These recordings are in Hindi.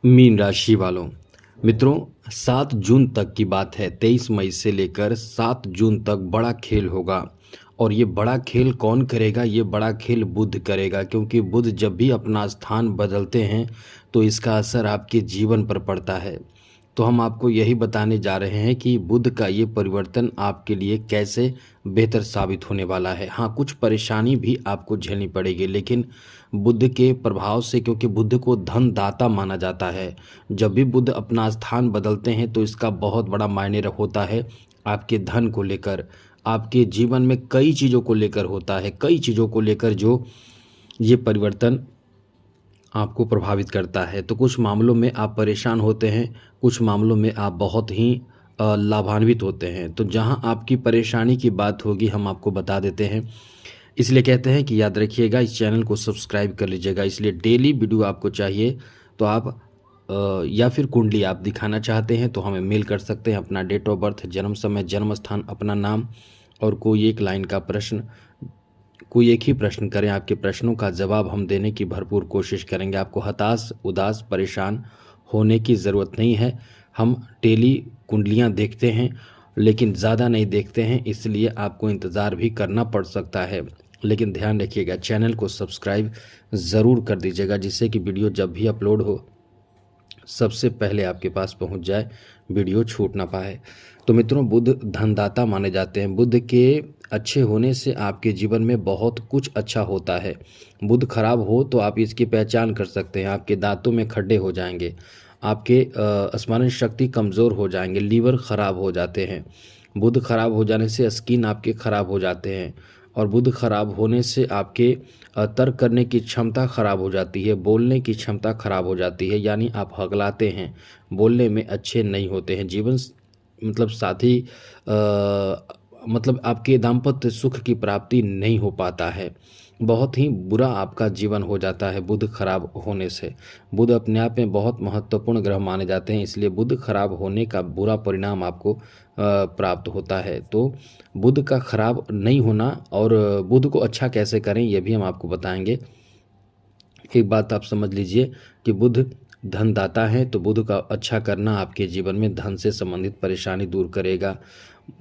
मीन राशि वालों, मित्रों 7 जून तक की बात है। 23 मई से लेकर 7 जून तक बड़ा खेल होगा। और ये बड़ा खेल कौन करेगा? ये बड़ा खेल बुध करेगा, क्योंकि बुध जब भी अपना स्थान बदलते हैं तो इसका असर आपके जीवन पर पड़ता है। तो हम आपको यही बताने जा रहे हैं कि बुध का ये परिवर्तन आपके लिए कैसे बेहतर साबित होने वाला है। हाँ, कुछ परेशानी भी आपको झेलनी पड़ेगी, लेकिन बुध के प्रभाव से, क्योंकि बुध को धन दाता माना जाता है, जब भी बुध अपना स्थान बदलते हैं तो इसका बहुत बड़ा मायने होता है आपके धन को लेकर। आपके जीवन में कई चीज़ों को लेकर होता है, कई चीज़ों को लेकर जो ये परिवर्तन आपको प्रभावित करता है। तो कुछ मामलों में आप परेशान होते हैं, कुछ मामलों में आप बहुत ही लाभान्वित होते हैं। तो जहां आपकी परेशानी की बात होगी हम आपको बता देते हैं। इसलिए कहते हैं कि याद रखिएगा, इस चैनल को सब्सक्राइब कर लीजिएगा। इसलिए डेली वीडियो आपको चाहिए तो आप या फिर कुंडली आप दिखाना चाहते हैं तो हमें मेल कर सकते हैं। अपना डेट ऑफ बर्थ, जन्म समय, जन्म स्थान, अपना नाम और कोई एक लाइन का प्रश्न, कोई एक ही प्रश्न करें। आपके प्रश्नों का जवाब हम देने की भरपूर कोशिश करेंगे। आपको हताश, उदास, परेशान होने की ज़रूरत नहीं है। हम डेली कुंडलियां देखते हैं, लेकिन ज़्यादा नहीं देखते हैं, इसलिए आपको इंतज़ार भी करना पड़ सकता है। लेकिन ध्यान रखिएगा, चैनल को सब्सक्राइब ज़रूर कर दीजिएगा, जिससे कि वीडियो जब भी अपलोड हो सबसे पहले आपके पास पहुंच जाए, वीडियो छूट ना पाए। तो मित्रों, बुध धनदाता माने जाते हैं। बुध के अच्छे होने से आपके जीवन में बहुत कुछ अच्छा होता है। बुध खराब हो तो आप इसकी पहचान कर सकते हैं। आपके दांतों में खड्डे हो जाएंगे, आपके स्मरण शक्ति कमज़ोर हो जाएंगे, लीवर खराब हो जाते हैं। बुध खराब हो जाने से स्किन आपके खराब हो जाते हैं। और बुध खराब होने से आपके तर्क करने की क्षमता खराब हो जाती है, बोलने की क्षमता खराब हो जाती है, यानी आप हगलाते हैं, बोलने में अच्छे नहीं होते हैं। जीवन मतलब साथी मतलब आपके दाम्पत्य सुख की प्राप्ति नहीं हो पाता है। बहुत ही बुरा आपका जीवन हो जाता है बुध खराब होने से। बुध अपने आप में बहुत महत्वपूर्ण ग्रह माने जाते हैं, इसलिए बुध खराब होने का बुरा परिणाम आपको प्राप्त होता है। तो बुध का खराब नहीं होना और बुध को अच्छा कैसे करें ये भी हम आपको बताएंगे। एक बात आप समझ लीजिए कि बुध धनदाता है, तो बुध का अच्छा करना आपके जीवन में धन से संबंधित परेशानी दूर करेगा।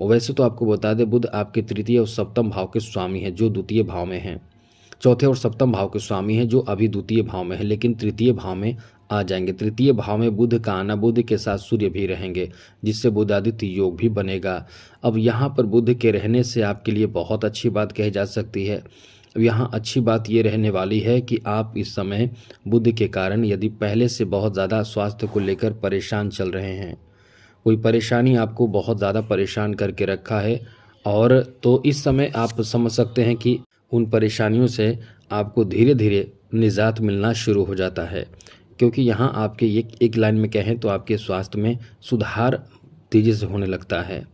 वैसे तो आपको बता दें, बुध आपके तृतीय और सप्तम भाव के स्वामी हैं, जो द्वितीय भाव में हैं। चौथे और सप्तम भाव के स्वामी हैं, जो अभी द्वितीय भाव में है, लेकिन तृतीय भाव में आ जाएंगे। तृतीय भाव में बुध का आना, बुध के साथ सूर्य भी रहेंगे, जिससे बुधादित्य योग भी बनेगा। अब यहाँ पर बुध के रहने से आपके लिए बहुत अच्छी बात कही जा सकती है। अब यहाँ अच्छी बात ये रहने वाली है कि आप इस समय बुध के कारण यदि पहले से बहुत ज़्यादा स्वास्थ्य को लेकर परेशान चल रहे हैं, कोई परेशानी आपको बहुत ज़्यादा परेशान करके रखा है, और तो इस समय आप समझ सकते हैं कि उन परेशानियों से आपको धीरे धीरे निजात मिलना शुरू हो जाता है। क्योंकि यहाँ आपके एक लाइन में कहें तो आपके स्वास्थ्य में सुधार तेज़ी से होने लगता है,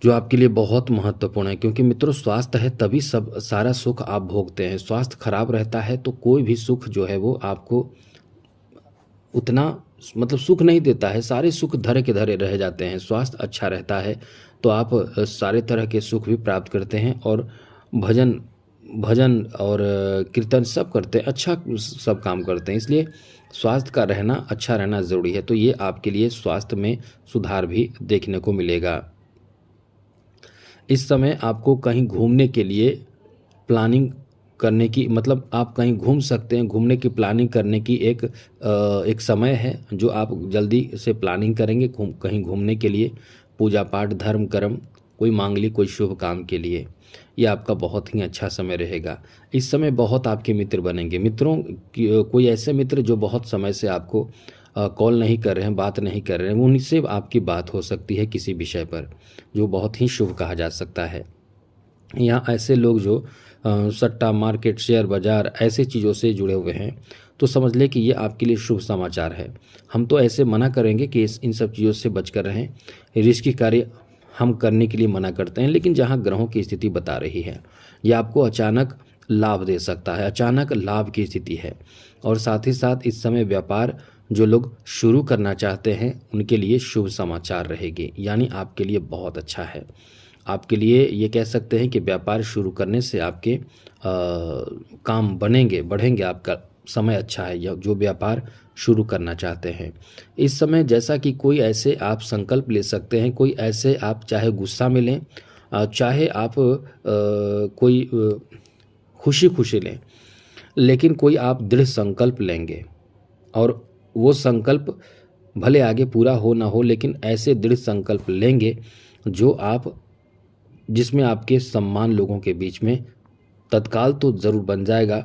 जो आपके लिए बहुत महत्वपूर्ण है। क्योंकि मित्रों, स्वास्थ्य है तभी सब सारा सुख आप भोगते हैं। स्वास्थ्य खराब रहता है तो कोई भी सुख जो है वो आपको उतना मतलब सुख नहीं देता है, सारे सुख धरे के धरे रह जाते हैं। स्वास्थ्य अच्छा रहता है तो आप सारे तरह के सुख भी प्राप्त करते हैं, और भजन भजन और कीर्तन सब करते हैं, अच्छा सब काम करते हैं। इसलिए स्वास्थ्य का रहना, अच्छा रहना ज़रूरी है। तो ये आपके लिए स्वास्थ्य में सुधार भी देखने को मिलेगा। इस समय आपको कहीं घूमने के लिए प्लानिंग करने की, मतलब आप कहीं घूम सकते हैं, घूमने की प्लानिंग करने की एक समय है जो आप जल्दी से प्लानिंग करेंगे कहीं घूमने के लिए, पूजा पाठ, धर्म कर्म, कोई मांगलिक, कोई शुभ काम के लिए। ये आपका बहुत ही अच्छा समय रहेगा। इस समय बहुत आपके मित्र बनेंगे। मित्रों, कोई ऐसे मित्र जो बहुत समय से आपको कॉल नहीं कर रहे हैं, बात नहीं कर रहे हैं, उनसे आपकी बात हो सकती है किसी विषय पर, जो बहुत ही शुभ कहा जा सकता है। यहाँ ऐसे लोग जो सट्टा, मार्केट, शेयर बाज़ार ऐसे चीज़ों से जुड़े हुए हैं, तो समझ लें कि ये आपके लिए शुभ समाचार है। हम तो ऐसे मना करेंगे कि इन सब चीज़ों से बचकर रहें। रिस्की कार्य हम करने के लिए मना करते हैं, लेकिन जहाँ ग्रहों की स्थिति बता रही है, ये आपको अचानक लाभ दे सकता है, अचानक लाभ की स्थिति है। और साथ ही साथ इस समय व्यापार जो लोग शुरू करना चाहते हैं उनके लिए शुभ समाचार रहेगी, यानी आपके लिए बहुत अच्छा है। आपके लिए ये कह सकते हैं कि व्यापार शुरू करने से आपके काम बनेंगे, बढ़ेंगे, आपका समय अच्छा है, या जो व्यापार शुरू करना चाहते हैं इस समय, जैसा कि कोई ऐसे आप संकल्प ले सकते हैं, कोई ऐसे आप चाहे गुस्सा में लें, चाहे आप कोई खुशी खुशी लें, लेकिन कोई आप दृढ़ संकल्प लेंगे और वो संकल्प भले आगे पूरा हो ना हो, लेकिन ऐसे दृढ़ संकल्प लेंगे जो आप जिसमें आपके सम्मान लोगों के बीच में तत्काल तो ज़रूर बन जाएगा।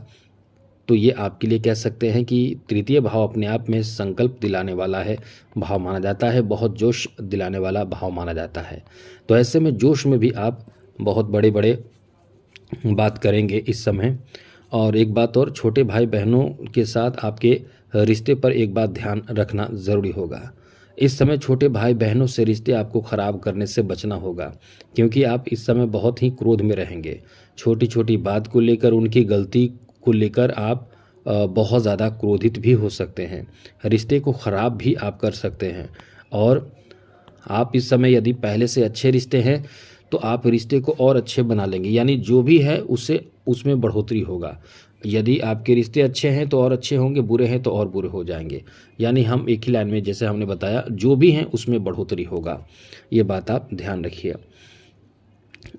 तो ये आपके लिए कह सकते हैं कि तृतीय भाव अपने आप में संकल्प दिलाने वाला है, भाव माना जाता है, बहुत जोश दिलाने वाला भाव माना जाता है। तो ऐसे में जोश में भी आप बहुत बड़े बड़े बात करेंगे इस समय। और एक बात और, छोटे भाई बहनों के साथ आपके रिश्ते पर एक बात ध्यान रखना ज़रूरी होगा। इस समय छोटे भाई बहनों से रिश्ते आपको ख़राब करने से बचना होगा, क्योंकि आप इस समय बहुत ही क्रोध में रहेंगे। छोटी छोटी बात को लेकर, उनकी गलती को लेकर आप बहुत ज़्यादा क्रोधित भी हो सकते हैं, रिश्ते को ख़राब भी आप कर सकते हैं। और आप इस समय यदि पहले से अच्छे रिश्ते हैं तो आप रिश्ते को और अच्छे बना लेंगे, यानी जो भी है उससे उसमें बढ़ोतरी होगा। यदि आपके रिश्ते अच्छे हैं तो और अच्छे होंगे, बुरे हैं तो और बुरे हो जाएंगे। यानी हम एक ही लाइन में, जैसे हमने बताया, जो भी हैं उसमें बढ़ोतरी होगा, ये बात आप ध्यान रखिए।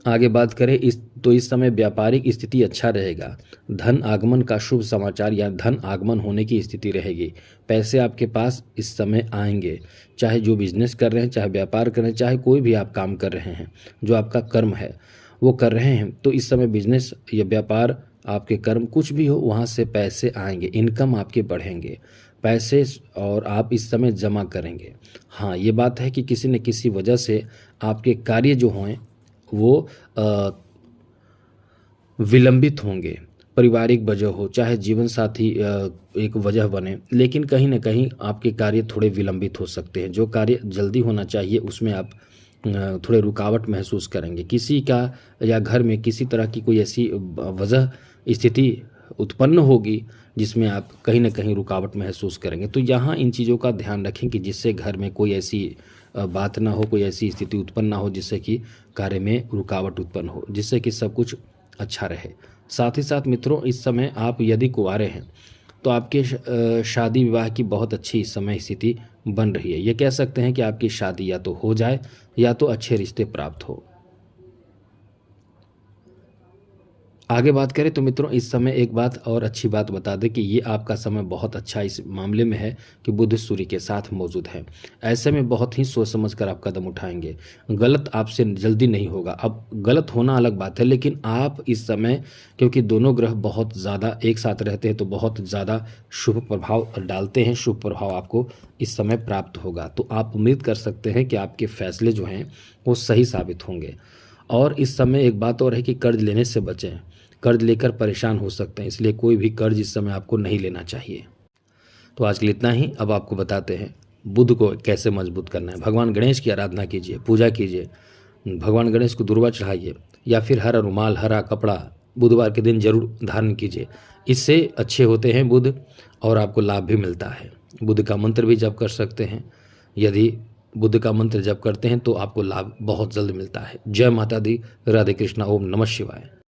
आगे बात करें इस समय व्यापारिक स्थिति अच्छा रहेगा। धन आगमन का शुभ समाचार या धन आगमन होने की स्थिति रहेगी। पैसे आपके पास इस समय आएंगे, चाहे जो बिजनेस कर रहे हैं, चाहे व्यापार कर रहे हैं, चाहे कोई भी आप काम कर रहे हैं, जो आपका कर्म है वो कर रहे हैं, तो इस समय बिजनेस या व्यापार, आपके कर्म कुछ भी हो, वहाँ से पैसे आएंगे, इनकम आपके बढ़ेंगे, पैसे और आप इस समय जमा करेंगे। हाँ, ये बात है कि किसी न किसी वजह से आपके कार्य जो हों वो विलंबित होंगे, पारिवारिक वजह हो, चाहे जीवन साथी एक वजह बने, लेकिन कहीं ना कहीं आपके कार्य थोड़े विलंबित हो सकते हैं। जो कार्य जल्दी होना चाहिए उसमें आप थोड़े रुकावट महसूस करेंगे। किसी का या घर में किसी तरह की कोई ऐसी वजह स्थिति उत्पन्न होगी जिसमें आप कहीं ना कहीं रुकावट महसूस करेंगे। तो यहाँ इन चीज़ों का ध्यान रखें कि जिससे घर में कोई ऐसी बात ना हो, कोई ऐसी स्थिति उत्पन्न ना हो जिससे कि कार्य में रुकावट उत्पन्न हो, जिससे कि सब कुछ अच्छा रहे। साथ ही साथ मित्रों, इस समय आप यदि कुंवारे हैं तो आपके शादी विवाह की बहुत अच्छी इस समय स्थिति बन रही है। ये कह सकते हैं कि आपकी शादी या तो हो जाए या तो अच्छे रिश्ते प्राप्त हो। आगे बात करें तो मित्रों, इस समय एक बात और अच्छी बात बता दें कि ये आपका समय बहुत अच्छा इस मामले में है कि बुध सूर्य के साथ मौजूद है। ऐसे में बहुत ही सोच समझ कर आप कदम उठाएंगे। गलत आपसे जल्दी नहीं होगा। अब गलत होना अलग बात है, लेकिन आप इस समय, क्योंकि दोनों ग्रह बहुत ज़्यादा एक साथ रहते हैं तो बहुत ज़्यादा शुभ प्रभाव डालते हैं, शुभ प्रभाव आपको इस समय प्राप्त होगा। तो आप उम्मीद कर सकते हैं कि आपके फैसले जो हैं वो सही साबित होंगे। और इस समय एक बात और है कि कर्ज लेने से बचें। कर्ज लेकर परेशान हो सकते हैं, इसलिए कोई भी कर्ज इस समय आपको नहीं लेना चाहिए। तो आज के लिए इतना ही। अब आपको बताते हैं बुध को कैसे मजबूत करना है। भगवान गणेश की आराधना कीजिए, पूजा कीजिए, भगवान गणेश को दुर्वा चढ़ाइए, या फिर हरा रुमाल, हरा कपड़ा बुधवार के दिन जरूर धारण कीजिए। इससे अच्छे होते हैं बुध और आपको लाभ भी मिलता है। बुध का मंत्र भी जप कर सकते हैं। यदि बुध का मंत्र जप करते हैं तो आपको लाभ बहुत जल्द मिलता है। जय माता दी, राधे कृष्णा, ओम नमः शिवाय।